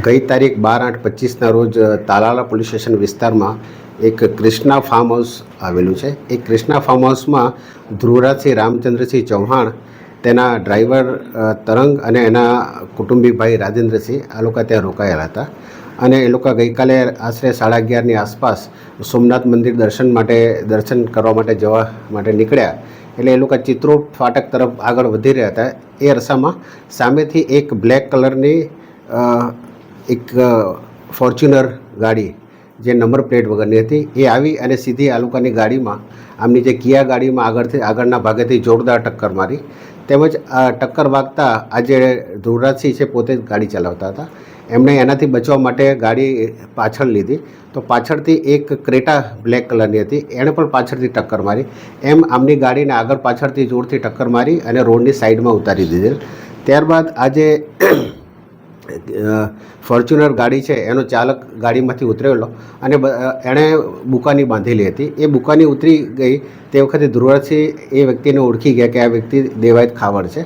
ગઈ તારીખ 12/8/25ના રોજ તાલાળા પોલીસ સ્ટેશન વિસ્તારમાં એક ક્રિષ્ના ફાર્મ હાઉસ આવેલું છે। એ ક્રિષ્ના ફાર્મ હાઉસમાં ધ્રુવરાજસિંહ રામચંદ્રસિંહ ચૌહાણ, તેના ડ્રાઈવર તરંગ અને એના કુટુંબી ભાઈ રાજેન્દ્રસિંહ આ લોકો ત્યાં રોકાયેલા હતા। અને એ લોકો ગઈકાલે આશરે 11:30ની આસપાસ સોમનાથ મંદિર દર્શન કરવા માટે જવા માટે નીકળ્યા। એટલે એ લોકો ચિત્રોડ ફાટક તરફ આગળ વધી રહ્યા હતા। એ અરસામાં સામેથી એક બ્લેક કલરની એક ફોર્ચ્યુનર ગાડી જે નંબર પ્લેટ વગરની હતી એ આવી અને સીધી આ લોકોની ગાડીમાં, આમની જે કિયા ગાડીમાં આગળના ભાગેથી જોરદાર ટક્કર મારી। તેમજ આ ટક્કર વાગતા આજે ધ્રુવરાજસિંહ છે પોતે જ ગાડી ચલાવતા હતા, એમણે એનાથી બચવા માટે ગાડી પાછળ લીધી તો પાછળથી એક ક્રેટા બ્લેક કલરની હતી, એણે પણ પાછળથી ટક્કર મારી। એમ આમની ગાડીને આગળ પાછળથી જોરથી ટક્કર મારી અને રોડની સાઈડમાં ઉતારી દીધેલ। ત્યારબાદ આજે ફોર્ચ્યુનર ગાડી છે એનો ચાલક ગાડીમાંથી ઉતરેલો અને એણે બુકાની બાંધેલી હતી। એ બુકાની ઉતરી ગઈ તે વખતે ધ્રુવરાજસિંહ એ વ્યક્તિને ઓળખી ગયા કે આ વ્યક્તિ દેવાયત ખાવડ છે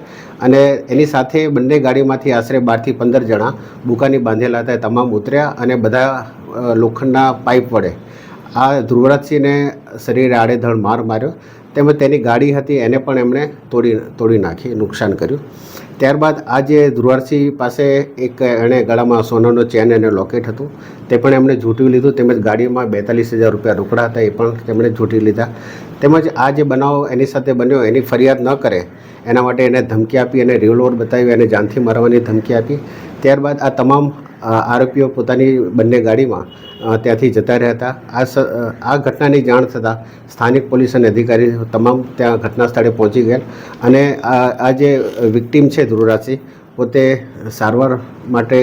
અને એની સાથે બંને ગાડીમાંથી આશરે 12 થી 15 જણા બુકાની બાંધેલા હતા, તમામ ઉતર્યા અને બધા લોખંડના પાઇપ વડે આ ધ્રુવરાજસિંહને શરીરે આડેધડ માર માર્યો। તેમજ તેની ગાડી હતી એને પણ એમણે તોડી નાખી, નુકસાન કર્યું। ત્યારબાદ આજે ધ્રુવરાજસિંહ પાસે એક એણે ગળામાં સોનાનો ચેન અને લોકેટ હતું તે પણ એમણે ઝૂંટવી લીધું, તેમજ ગાડીમાં 42,000 રૂપિયા રોકડા હતા એ પણ તેમણે ઝૂંટી લીધા। તેમજ આ જે બનાવ એની સાથે બન્યો એની ફરિયાદ ન કરે એના માટે એને ધમકી આપી અને રિવોલ્વર બતાવી અને જાનથી મારવાની ધમકી આપી। ત્યારબાદ આ તમામ આરોપીઓ પોતાની બંને ગાડીમાં ત્યાંથી જતા રહ્યા હતા। આ ઘટનાની જાણ થતાં સ્થાનિક પોલીસ અને અધિકારી તમામ ત્યાં ઘટના સ્થળે પહોંચી ગયા અને આ જે વિક્ટીમ છે ધ્રુવરાજસિંહ પોતે સારવાર માટે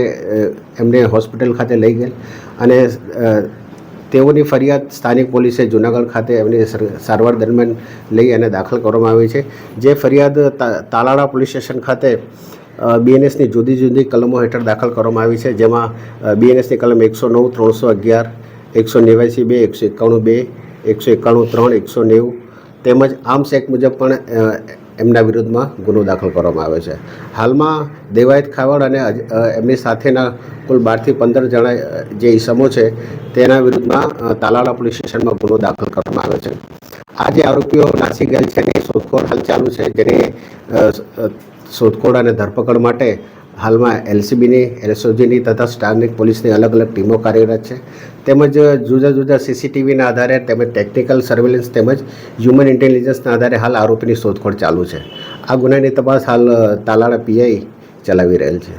એમને હોસ્પિટલ ખાતે લઈ ગયેલ અને તેઓની ફરિયાદ સ્થાનિક પોલીસે જૂનાગઢ ખાતે એમની સારવાર દરમિયાન લઈ અને દાખલ કરવામાં આવી છે। જે ફરિયાદ તાલાળા પોલીસ સ્ટેશન ખાતે BNSની જુદી જુદી કલમો હેઠળ દાખલ કરવામાં આવી છે, જેમાં BNSની કલમ 109, 311, 189(2), 191(2), 191(3), 190 તેમજ આર્મ્સ એક્ટ મુજબ પણ એમના વિરુદ્ધમાં ગુનો દાખલ કરવામાં આવ્યો છે। હાલમાં દેવાયત ખાવડ અને એમની સાથેના કુલ 12 થી 15 જણા જે ઈસમો છે તેના વિરુદ્ધમાં તાલાળા પોલીસ સ્ટેશનમાં ગુનો દાખલ કરવામાં આવ્યો છે। આ જે આરોપીઓ નાસી ગયેલ છે એની શોધખોળ હાલ ચાલુ છે, જેની શોધખોળ અને ધરપકડ માટે હાલમાં LCBની, SOGની તથા સ્થાનિક પોલીસની અલગ અલગ ટીમો કાર્યરત છે। તેમજ જુદા જુદા CCTVના આધારે તેમજ ટેકનિકલ સર્વેલન્સ તેમજ હ્યુમન ઇન્ટેલિજન્સના આધારે હાલ આરોપીની શોધખોળ ચાલુ છે। આ ગુનાની તપાસ હાલ તાલાળા PI ચલાવી રહેલ છે।